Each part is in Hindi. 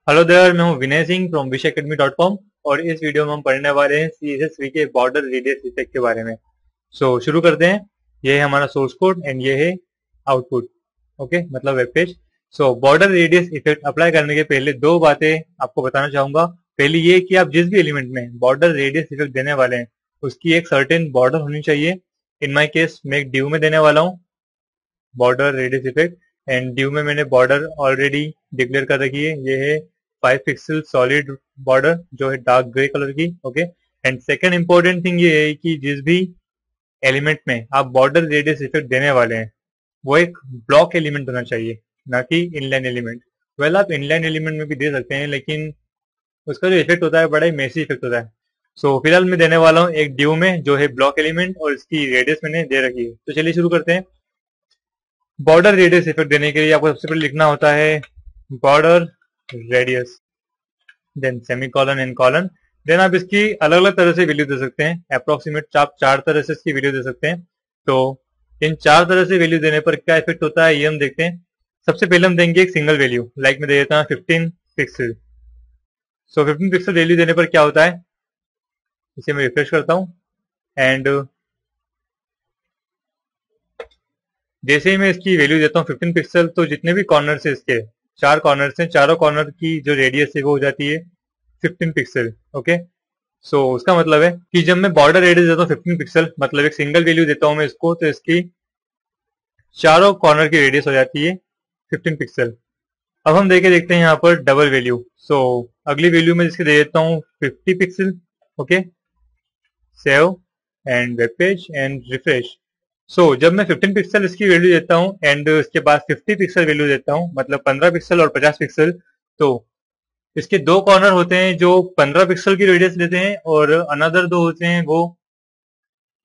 हेलो देयर, मैं हूं विनय सिंह फ्रॉम wishacademy.com और इस वीडियो में हम पढ़ने वाले हैं CSS3 के बॉर्डर रेडियस इफेक्ट के बारे में। शुरू करते हैं। ये है हमारा सोर्स कोड एंड ये है आउटपुट। ओके, मतलब web page. Border radius effect apply करने के पहले दो बातें आपको बताना चाहूंगा। पहली ये कि आप जिस भी एलिमेंट में बॉर्डर रेडियस इफेक्ट देने वाले हैं उसकी एक सर्टेन बॉर्डर होनी चाहिए। इन माई केस मैं एक ड्यू में देने वाला हूँ border radius effect, and due में मैंने बॉर्डर ऑलरेडी डिक्लेयर कर रखी है। ये है 5 पिक्सल सॉलिड बॉर्डर जो है डार्क ग्रे कलर की। Okay, and second important thing ये है कि जिस भी एलिमेंट में आप बॉर्डर रेडियस इफेक्ट देने वाले हैं वो एक ब्लॉक एलिमेंट होना चाहिए, ना कि इनलाइन एलिमेंट। वेल, आप इनलाइन एलिमेंट में भी दे सकते हैं लेकिन उसका जो इफेक्ट होता है बड़ा ही मेसी इफेक्ट होता है। फिलहाल मैं देने वाला हूँ एक ड्यू में जो है ब्लॉक एलिमेंट और इसकी रेडियस मैंने दे रखी है। तो चलिए शुरू करते हैं। बॉर्डर रेडियस इफेक्ट देने के लिए आपको सबसे पहले लिखना होता है border radius, then semicolon and colon. Then आप इसकी अलग अलग तरह से वैल्यू दे सकते हैं। अप्रोक्सीमेट आप 4 तरह से इसकी वैल्यू दे सकते हैं। तो इन 4 तरह से वैल्यू देने पर क्या इफेक्ट होता है ये हम देखते हैं। सबसे पहले हम देंगे एक सिंगल वैल्यू, लाइक मैं दे देता हूँ 15 पिक्सल। 15 पिक्सल वैल्यू देने पर क्या होता है, इसे मैं रिफ्रेश करता हूँ एंड जैसे ही मैं इसकी वैल्यू देता हूँ 15 पिक्सल, तो जितने भी कॉर्नर है इसके 4 कॉर्नर हैं, चारों कॉर्नर की जो रेडियस है वो हो जाती है 15 पिक्सल। ओके, उसका मतलब है कि जब मैं बॉर्डर रेडियस देता हूँ 15 पिक्सल, मतलब एक सिंगल वैल्यू देता हूँ मैं इसको, तो इसकी चारों कॉर्नर की रेडियस हो जाती है 15 पिक्सल। अब हम देखते हैं यहाँ पर डबल वैल्यू। अगली वैल्यू में जिसके दे देता हूँ 50 pixel. Okay, save and web page and refresh. जब मैं 15 पिक्सल इसकी वैल्यू देता हूँ एंड इसके बाद 50 पिक्सल वैल्यू देता हूँ, मतलब 15 पिक्सल और 50 पिक्सल, तो इसके दो कॉर्नर होते हैं जो 15 पिक्सल की रेडियस लेते हैं और अनदर दो होते हैं वो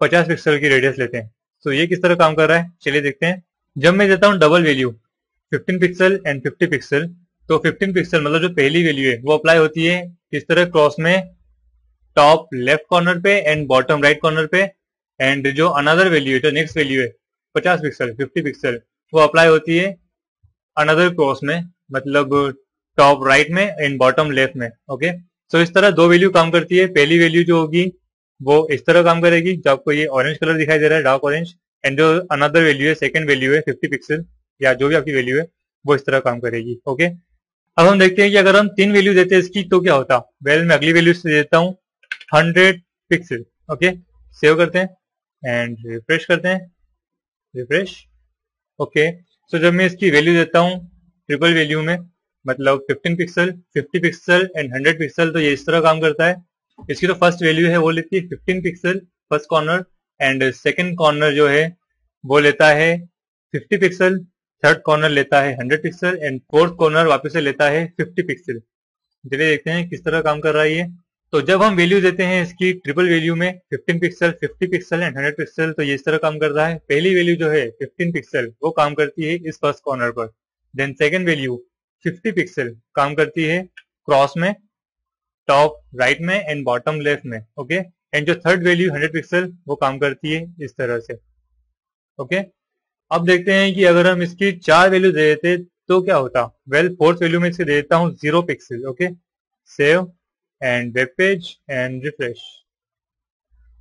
50 पिक्सल की रेडियस लेते हैं। ये किस तरह काम कर रहा है चलिए देखते हैं। जब मैं देता हूँ double value 15 pixel and 50 pixel, तो 15 पिक्सल मतलब जो पहली वैल्यू है वो अप्लाई होती है किस तरह, क्रॉस में टॉप लेफ्ट कॉर्नर पे एंड बॉटम राइट कॉर्नर पे। एंड जो अनदर वैल्यू है, जो नेक्स्ट वैल्यू है 50 पिक्सल 50 पिक्सल, वो अप्लाई होती है अनदर क्रॉस में, मतलब टॉप राइट में एंड बॉटम लेफ्ट में। ओके, इस तरह दो वैल्यू काम करती है। पहली वैल्यू जो होगी वो इस तरह काम करेगी, जो आपको ये ऑरेंज कलर दिखाई दे रहा है, डार्क ऑरेंज। एंड जो अनदर वैल्यू है, सेकंड वैल्यू है 50 पिक्सल या जो भी आपकी वैल्यू है, वो इस तरह काम करेगी। ओके, अब हम देखते हैं कि अगर हम 3 वैल्यू देते हैं इसकी तो क्या होता। वेल, मैं अगली वैल्यू से देता हूँ 100 पिक्सल। ओके, सेव करते हैं एंड रिफ्रेश करते हैं, रिफ्रेश। ओके, जब मैं इसकी वैल्यू देता हूँ ट्रिपल वैल्यू में, मतलब 15 पिक्सल 50 पिक्सल एंड 100 पिक्सल, तो ये इस तरह काम करता है। इसकी तो फर्स्ट वैल्यू है वो लेती है 15 pixel first corner, and second corner जो है वो लेता है 50 पिक्सल, थर्ड कॉर्नर लेता है 100 पिक्सल एंड फोर्थ कॉर्नर वापस से लेता है 50 पिक्सल। चलिए देखते हैं किस तरह काम कर रहा है ये। जब हम वैल्यू देते हैं इसकी ट्रिपल वैल्यू में 15 पिक्सल 50 पिक्सल एंड 100 पिक्सल, तो ये इस तरह काम कर रहा है। पहली वैल्यू जो है 15 पिक्सल वो काम करती है इस फर्स्ट कॉर्नर पर। देन सेकंड वैल्यू 50 पिक्सल काम करती है क्रॉस में टॉप राइट में एंड बॉटम लेफ्ट में। ओके, एंड जो थर्ड वैल्यू 100 पिक्सल वो काम करती है इस तरह से। ओके, अब देखते हैं कि अगर हम इसकी 4 वैल्यू दे देते तो क्या होता। वेल, फोर्थ वैल्यू में इसके दे देता हूँ 0 pixel. Okay, save and web page and refresh.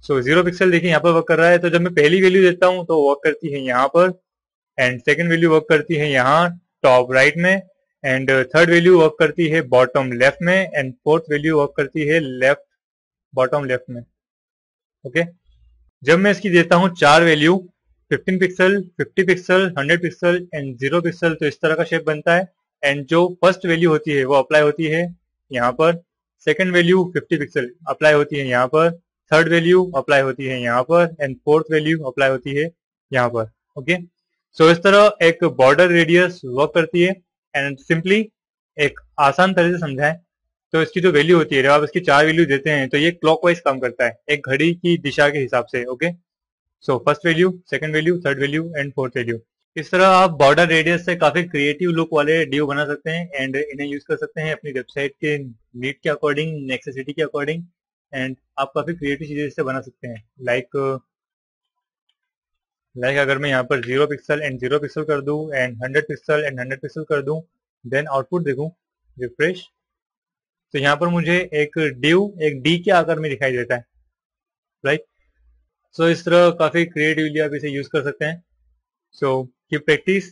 0 pixel देखिए यहाँ पर वर्क कर रहा है। तो जब मैं पहली वैल्यू देता हूँ तो वर्क करती है यहाँ पर, एंड सेकंड वैल्यू वर्क करती है यहाँ टॉप राइट में, एंड थर्ड वैल्यू वर्क करती है बॉटम लेफ्ट में, एंड फोर्थ वैल्यू वर्क करती है लेफ्ट बॉटम लेफ्ट में। ओके, जब मैं इसकी देता हूँ 4 value 15 pixel 50 pixel 100 pixel and 0 pixel, तो इस तरह का शेप बनता है। एंड जो फर्स्ट वैल्यू होती है वो अप्लाई होती है यहाँ पर, सेकंड वैल्यू 50 पिक्सल अप्लाई होती है यहाँ पर, थर्ड वैल्यू अप्लाई होती है यहाँ पर, एंड फोर्थ वैल्यू अप्लाई होती है यहाँ पर। ओके, इस तरह एक बॉर्डर रेडियस वर्क करती है। एंड सिंपली एक आसान तरह से समझाएं तो इसकी जो वैल्यू होती है, जब आप इसकी 4 वैल्यू देते हैं तो ये क्लॉकवाइज काम करता है, एक घड़ी की दिशा के हिसाब से। Okay, first value, second value, third value and fourth value. इस तरह आप बॉर्डर रेडियस से काफी क्रिएटिव लुक वाले ड्यू बना सकते हैं एंड इन्हें यूज कर सकते हैं अपनी वेबसाइट के नीड के अकॉर्डिंग, नेसेसिटी के अकॉर्डिंग। एंड आप काफी क्रिएटिव चीजें इससे बना सकते हैं। लाइक अगर मैं यहाँ पर 0 पिक्सल एंड 0 पिक्सल कर दूं एंड 100 पिक्सल एंड 100 पिक्सल कर दूं, देन आउटपुट देखूं, रिफ्रेश, तो यहाँ पर मुझे एक डिव एक डी के आकार में दिखाई देता है, राइट। सो इस तरह काफी क्रिएटिवली आप इसे यूज कर सकते हैं। So keep practice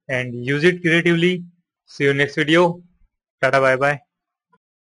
and use it creatively. See you next video. Tata bye bye.